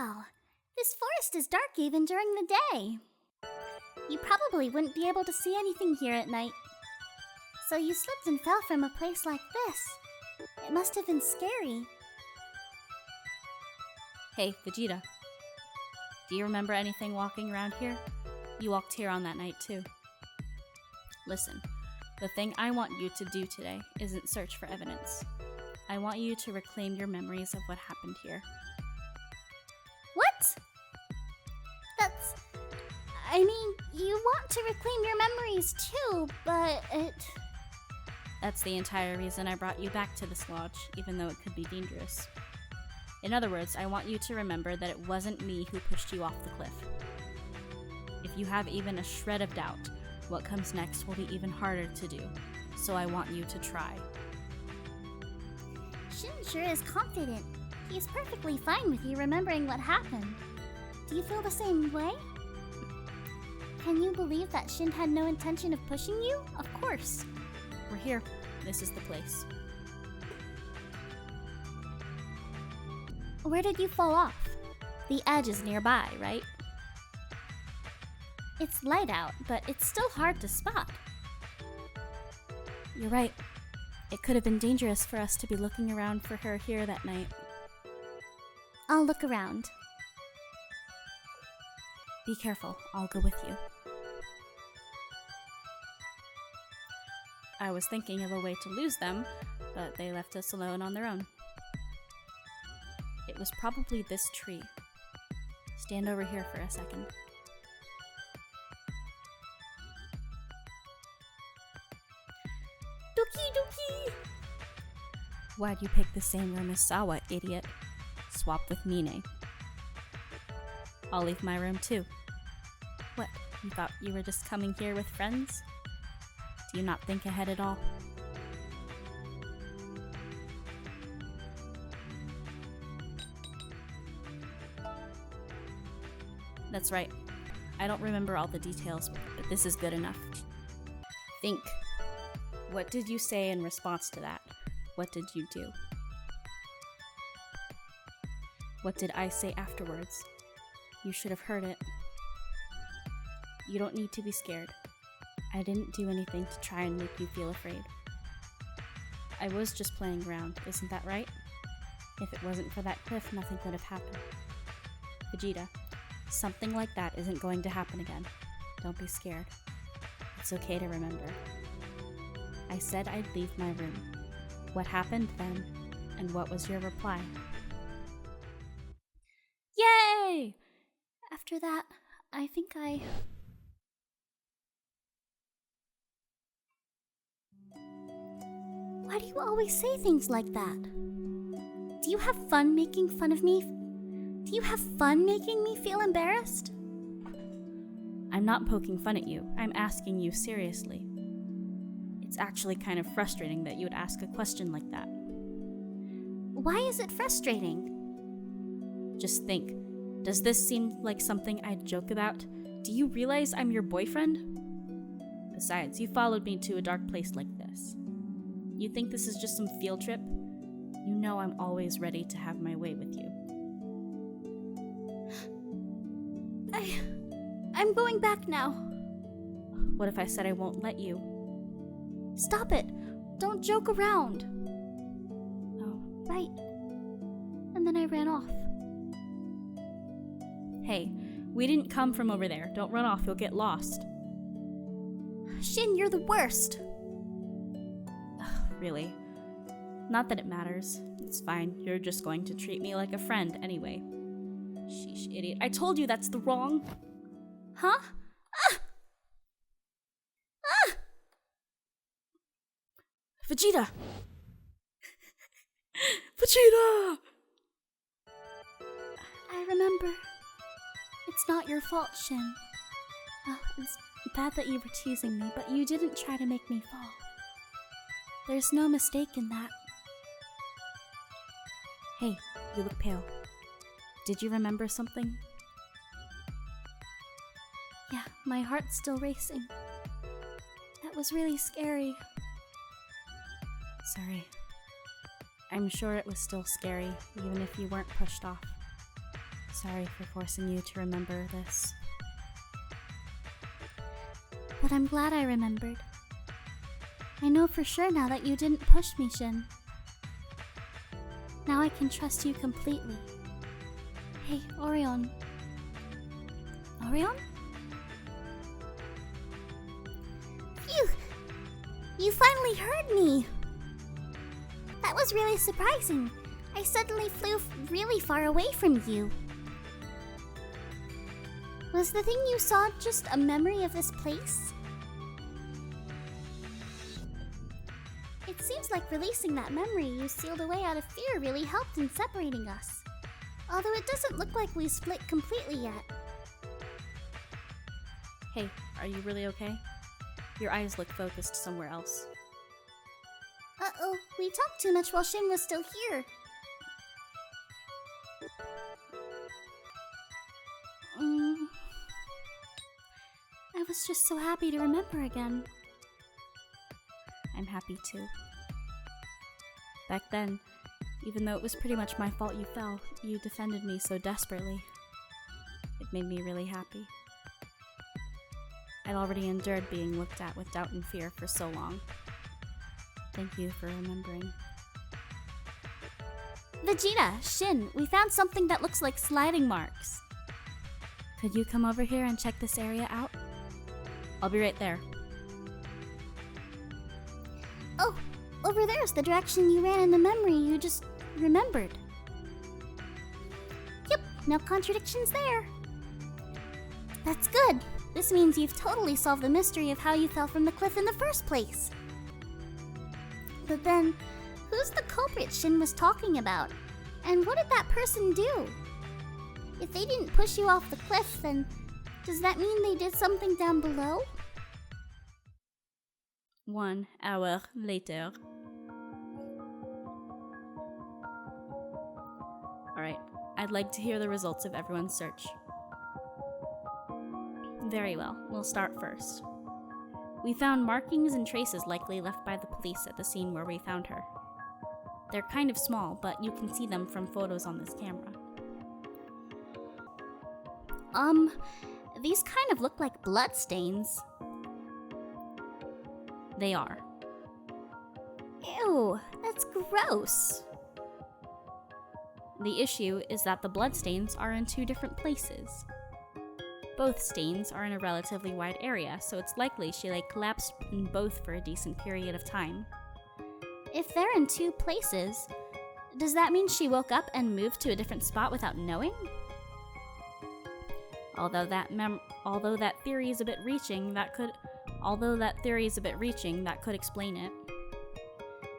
Wow, this forest is dark even during the day. You probably wouldn't be able to see anything here at night. So you slipped and fell from a place like this. It must have been scary. Hey, Vegeta. Do you remember anything walking around here? You walked here on that night too. Listen, the thing I want you to do today isn't search for evidence. I want you to reclaim your memories of what happened here. What? I mean, you want to reclaim your memories too, but That's the entire reason I brought you back to this lodge, even though it could be dangerous. In other words, I want you to remember that it wasn't me who pushed you off the cliff. If you have even a shred of doubt, what comes next will be even harder to do, so I want you to try. Shin sure is confident. He's perfectly fine with you remembering what happened. Do you feel the same way? Can you believe that Shin had no intention of pushing you? Of course. We're here. This is the place. Where did you fall off? The edge is nearby, right? It's light out, but it's still hard to spot. You're right. It could have been dangerous for us to be looking around for her here that night. I'll look around. Be careful. I'll go with you. I was thinking of a way to lose them, but they left us alone on their own. It was probably this tree. Stand over here for a second. Dookie dookie! Why'd you pick the same room as Sawa, idiot? Swap with Mine. I'll leave my room too. What, you thought you were just coming here with friends? Do you not think ahead at all? That's right. I don't remember all the details, but this is good enough. Think. What did you say in response to that? What did you do? What did I say afterwards? You should have heard it. You don't need to be scared. I didn't do anything to try and make you feel afraid. I was just playing around, isn't that right? If it wasn't for that cliff, nothing could have happened. Vegeta, something like that isn't going to happen again. Don't be scared. It's okay to remember. I said I'd leave my room. What happened then, and what was your reply? Yay! After that, I think Why do you always say things like that? Do you have fun making fun of me? Do you have fun making me feel embarrassed? I'm not poking fun at you. I'm asking you seriously. It's actually kind of frustrating that you would ask a question like that. Why is it frustrating? Just think. Does this seem like something I'd joke about? Do you realize I'm your boyfriend? Besides, you followed me to a dark place like this. You think this is just some field trip? You know I'm always ready to have my way with you. I'm going back now. What if I said I won't let you? Stop it! Don't joke around! Oh. Right. And then I ran off. Hey, we didn't come from over there. Don't run off, you'll get lost. Shin, you're the worst! Really? Not that it matters. It's fine. You're just going to treat me like a friend anyway. Sheesh, idiot. I told you that's the wrong... Huh? Vegeta! Vegeta! I remember. It's not your fault, Shin. It's bad that you were teasing me, but you didn't try to make me fall. There's no mistake in that. Hey, you look pale. Did you remember something? Yeah, my heart's still racing. That was really scary. Sorry. I'm sure it was still scary, even if you weren't pushed off. Sorry for forcing you to remember this. But I'm glad I remembered. I know for sure now that you didn't push me, Shin. Now I can trust you completely. Hey, Orion. Orion? Phew! You finally heard me! That was really surprising. I suddenly flew really far away from you. Was the thing you saw just a memory of this place? It seems like releasing that memory you sealed away out of fear really helped in separating us. Although it doesn't look like we split completely yet. Hey, are you really okay? Your eyes look focused somewhere else. Uh-oh, we talked too much while Shin was still here. I was just so happy to remember again. I'm happy too. Back then, even though it was pretty much my fault you fell, you defended me so desperately. It made me really happy. I'd already endured being looked at with doubt and fear for so long. Thank you for remembering. Vegeta, Shin, we found something that looks like sliding marks. Could you come over here and check this area out? I'll be right there. Oh, over there's the direction you ran in the memory you just remembered. Yep, no contradictions there. That's good. This means you've totally solved the mystery of how you fell from the cliff in the first place. But then, who's the culprit Shin was talking about? And what did that person do? If they didn't push you off the cliff, then does that mean they did something down below? 1 hour later. Alright, I'd like to hear the results of everyone's search. Very well, we'll start first. We found markings and traces likely left by the police at the scene where we found her. They're kind of small, but you can see them from photos on this camera. These kind of look like blood stains. They are. Ew, that's gross. The issue is that the bloodstains are in 2 different places. Both stains are in a relatively wide area, so it's likely she collapsed in both for a decent period of time. If they're in 2 places, does that mean she woke up and moved to a different spot without knowing? Although that theory is a bit reaching, that could explain it.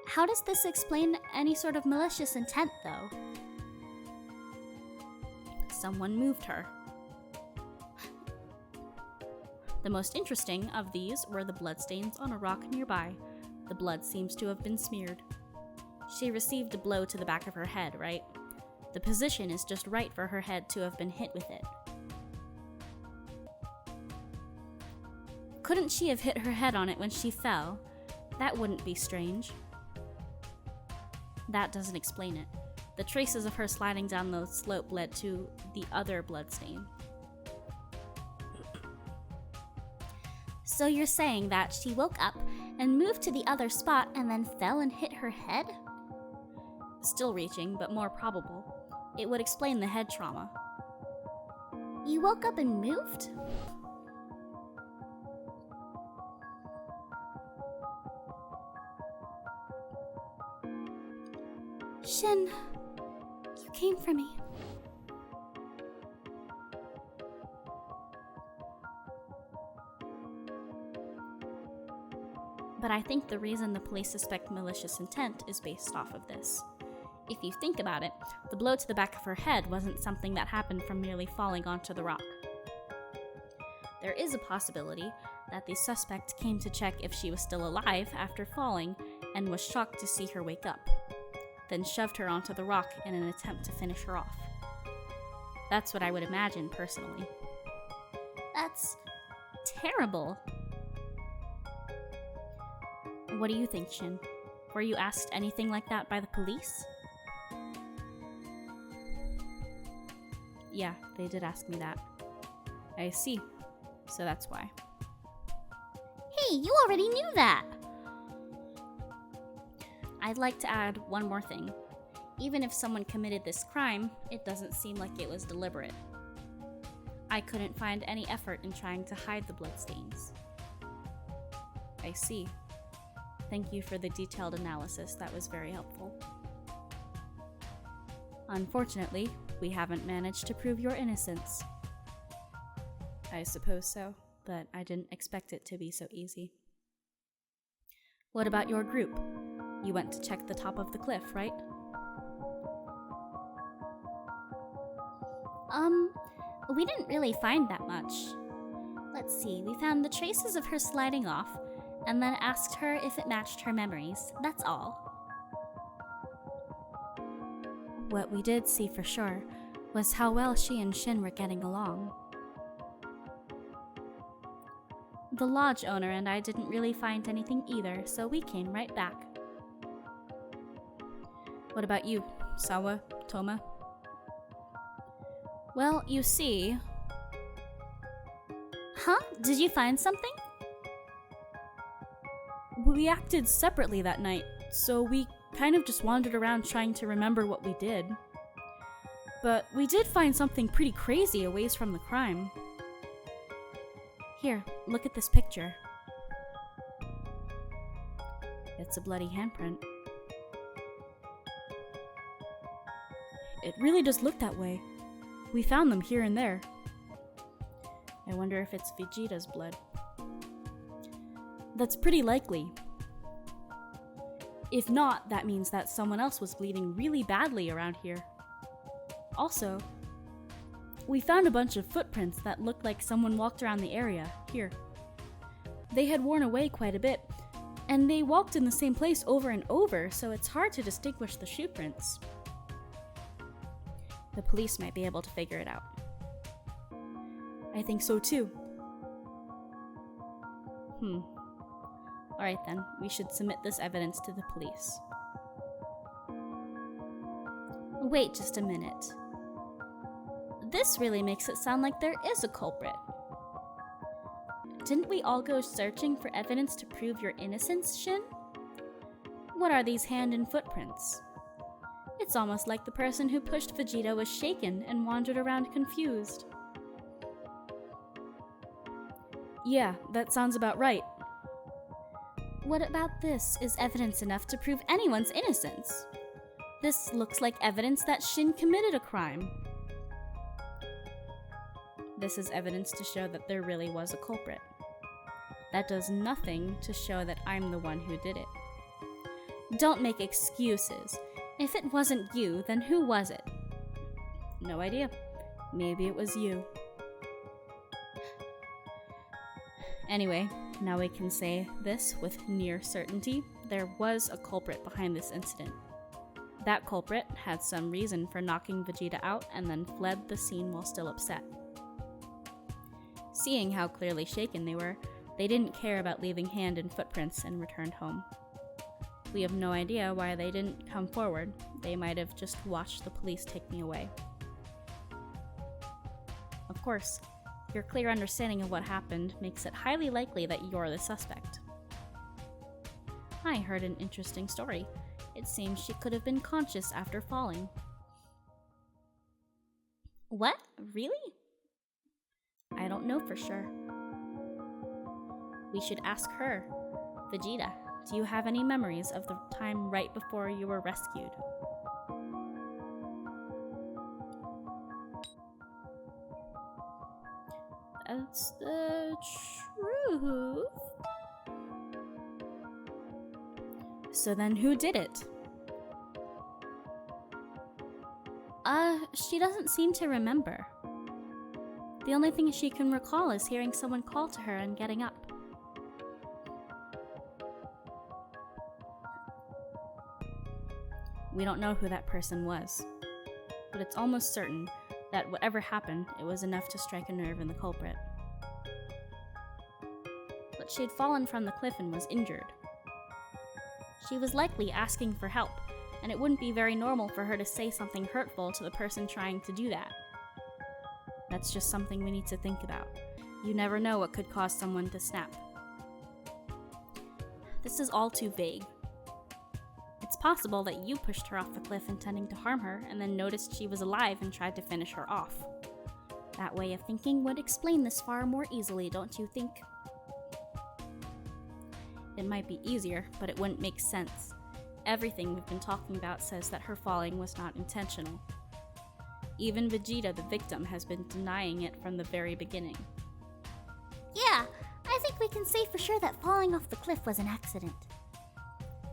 How does this explain any sort of malicious intent, though? Someone moved her. The most interesting of these were the bloodstains on a rock nearby. The blood seems to have been smeared. She received a blow to the back of her head, right? The position is just right for her head to have been hit with it. Couldn't she have hit her head on it when she fell? That wouldn't be strange. That doesn't explain it. The traces of her sliding down the slope led to the other bloodstain. So you're saying that she woke up and moved to the other spot and then fell and hit her head? Still reaching, but more probable. It would explain the head trauma. You woke up and moved? Shin, you came for me. But I think the reason the police suspect malicious intent is based off of this. If you think about it, the blow to the back of her head wasn't something that happened from merely falling onto the rock. There is a possibility that the suspect came to check if she was still alive after falling and was shocked to see her wake up, then shoved her onto the rock in an attempt to finish her off. That's what I would imagine personally. That's terrible. What do you think, Shin? Were you asked anything like that by the police? Yeah, they did ask me that. I see. So that's why. Hey, you already knew that! I'd like to add one more thing. Even if someone committed this crime, it doesn't seem like it was deliberate. I couldn't find any effort in trying to hide the bloodstains. I see. Thank you for the detailed analysis, that was very helpful. Unfortunately, we haven't managed to prove your innocence. I suppose so, but I didn't expect it to be so easy. What about your group? You went to check the top of the cliff, right? We didn't really find that much. Let's see, we found the traces of her sliding off, and then asked her if it matched her memories. That's all. What we did see for sure was how well she and Shin were getting along. The lodge owner and I didn't really find anything either, so we came right back. What about you, Sawa, Toma? Well, you see... Huh? Did you find something? We acted separately that night, so we kind of just wandered around trying to remember what we did. But we did find something pretty crazy a ways from the crime. Here, look at this picture. It's a bloody handprint. It really does look that way. We found them here and there. I wonder if it's Vegeta's blood. That's pretty likely. If not, that means that someone else was bleeding really badly around here. Also, we found a bunch of footprints that looked like someone walked around the area, here. They had worn away quite a bit, and they walked in the same place over and over, so it's hard to distinguish the shoe prints. The police might be able to figure it out. I think so too. Alright then, we should submit this evidence to the police. Wait just a minute. This really makes it sound like there is a culprit. Didn't we all go searching for evidence to prove your innocence, Shin? What are these hand and footprints? It's almost like the person who pushed Vegeta was shaken and wandered around confused. Yeah, that sounds about right. What about this is evidence enough to prove anyone's innocence? This looks like evidence that Shin committed a crime. This is evidence to show that there really was a culprit. That does nothing to show that I'm the one who did it. Don't make excuses. If it wasn't you, then who was it? No idea. Maybe it was you. Anyway, now we can say this with near certainty. There was a culprit behind this incident. That culprit had some reason for knocking Vegeta out and then fled the scene while still upset. Seeing how clearly shaken they were, they didn't care about leaving hand and footprints and returned home. We have no idea why they didn't come forward. They might have just watched the police take me away. Of course, your clear understanding of what happened makes it highly likely that you're the suspect. I heard an interesting story. It seems she could have been conscious after falling. What? Really? I don't know for sure. We should ask her. Vegeta, do you have any memories of the time right before you were rescued? That's the truth. So then who did it? She doesn't seem to remember. The only thing she can recall is hearing someone call to her and getting up. We don't know who that person was, but it's almost certain that whatever happened, it was enough to strike a nerve in the culprit. But she had fallen from the cliff and was injured. She was likely asking for help, and it wouldn't be very normal for her to say something hurtful to the person trying to do that. That's just something we need to think about. You never know what could cause someone to snap. This is all too vague. It's possible that you pushed her off the cliff intending to harm her and then noticed she was alive and tried to finish her off. That way of thinking would explain this far more easily, don't you think? It might be easier, but it wouldn't make sense. Everything we've been talking about says that her falling was not intentional. Even Vegeta, the victim, has been denying it from the very beginning. Yeah, I think we can say for sure that falling off the cliff was an accident.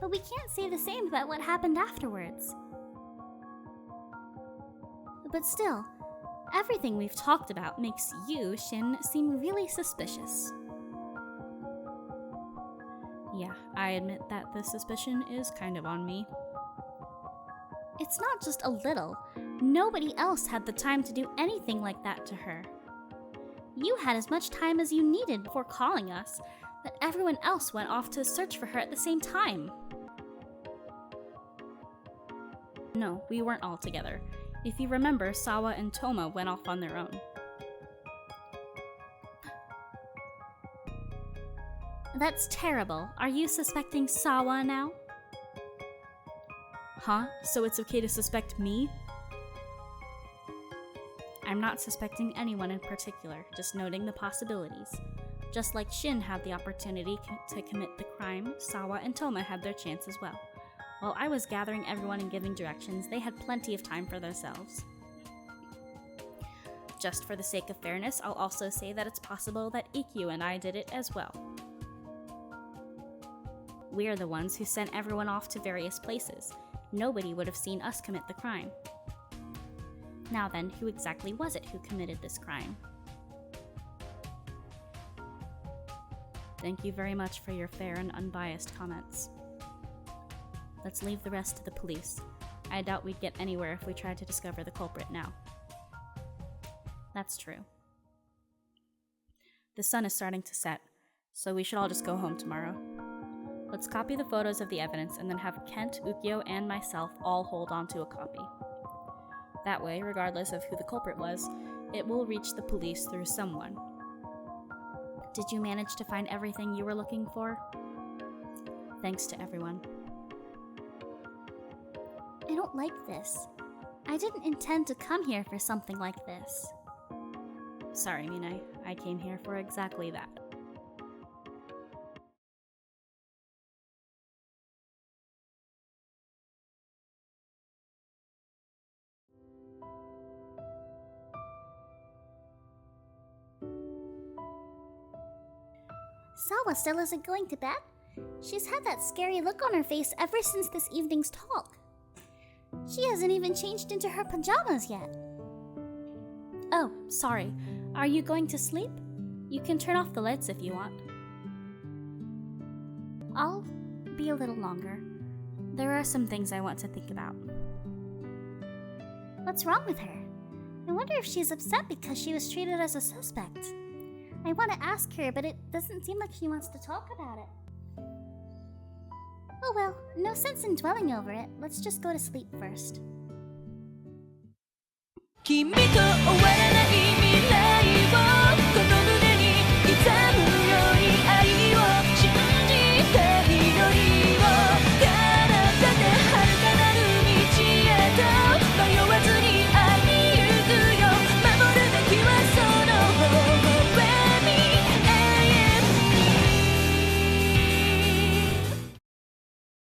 But we can't say the same about what happened afterwards. But still, everything we've talked about makes you, Shin, seem really suspicious. Yeah, I admit that the suspicion is kind of on me. It's not just a little. Nobody else had the time to do anything like that to her. You had as much time as you needed before calling us, but everyone else went off to search for her at the same time. No, we weren't all together. If you remember, Sawa and Toma went off on their own. That's terrible. Are you suspecting Sawa now? Huh? So it's okay to suspect me? I'm not suspecting anyone in particular, just noting the possibilities. Just like Shin had the opportunity to commit the crime, Sawa and Toma had their chance as well. While I was gathering everyone and giving directions, they had plenty of time for themselves. Just for the sake of fairness, I'll also say that it's possible that Ikkyu and I did it as well. We're the ones who sent everyone off to various places. Nobody would have seen us commit the crime. Now then, who exactly was it who committed this crime? Thank you very much for your fair and unbiased comments. Let's leave the rest to the police. I doubt we'd get anywhere if we tried to discover the culprit now. That's true. The sun is starting to set, so we should all just go home tomorrow. Let's copy the photos of the evidence and then have Kent, Ukyo, and myself all hold on to a copy. That way, regardless of who the culprit was, it will reach the police through someone. Did you manage to find everything you were looking for? Thanks to everyone. I don't like this. I didn't intend to come here for something like this. Sorry, Minai. I came here for exactly that. Sawa still isn't going to bed? She's had that scary look on her face ever since this evening's talk. She hasn't even changed into her pajamas yet. Oh, sorry. Are you going to sleep? You can turn off the lights if you want. I'll be a little longer. There are some things I want to think about. What's wrong with her? I wonder if she's upset because she was treated as a suspect. I want to ask her, but it doesn't seem like she wants to talk about it. Oh well, no sense in dwelling over it. Let's just go to sleep first. 君と終わ